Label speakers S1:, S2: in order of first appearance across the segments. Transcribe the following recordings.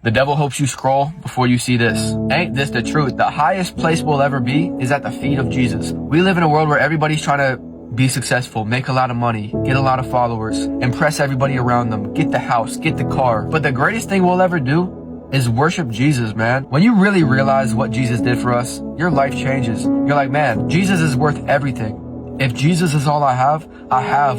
S1: The devil hopes you scroll before you see this. Ain't this the truth? The highest place we'll ever be is at the feet of Jesus. We live in a world where everybody's trying to be successful, make a lot of money, get a lot of followers, impress everybody around them, get the house, get the car. But the greatest thing we'll ever do is worship Jesus, man. When you really realize what Jesus did for us, your life changes. You're like, man, Jesus is worth everything. If Jesus is all I have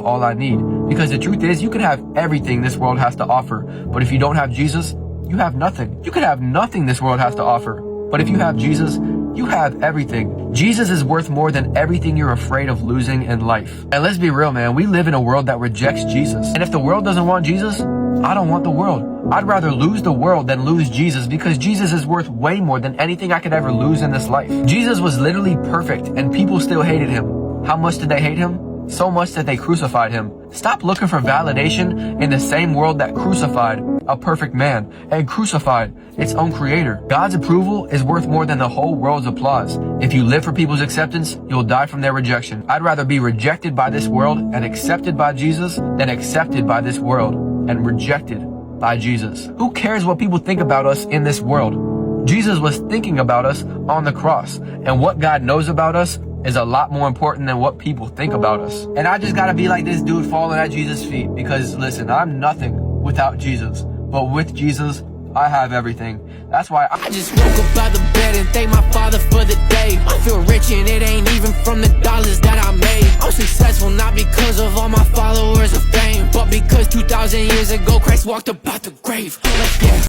S1: all I need. Because the truth is, you can have everything this world has to offer. But if you don't have Jesus, you have nothing. You could have nothing this world has to offer. But if you have Jesus, you have everything. Jesus is worth more than everything you're afraid of losing in life. And let's be real, man. We live in a world that rejects Jesus. And if the world doesn't want Jesus, I don't want the world. I'd rather lose the world than lose Jesus, because Jesus is worth way more than anything I could ever lose in this life. Jesus was literally perfect and people still hated him. How much did they hate him? So much that they crucified him. Stop looking for validation in the same world that crucified a perfect man and crucified its own creator. God's approval is worth more than the whole world's applause. If you live for people's acceptance, you'll die from their rejection. I'd rather be rejected by this world and accepted by Jesus than accepted by this world and rejected by Jesus. Who cares what people think about us in this world? Jesus was thinking about us on the cross, and what God knows about us is a lot more important than what people think about us. And I just gotta be like this dude falling at Jesus' feet, because listen, I'm nothing without Jesus, but with Jesus, I have everything. That's why
S2: I just woke up out the bed and thank my Father for the day. I feel rich and it ain't even from the dollars that I made. I'm successful not because of all my followers or fame, but because 2,000 years ago Christ walked about the grave. Yeah.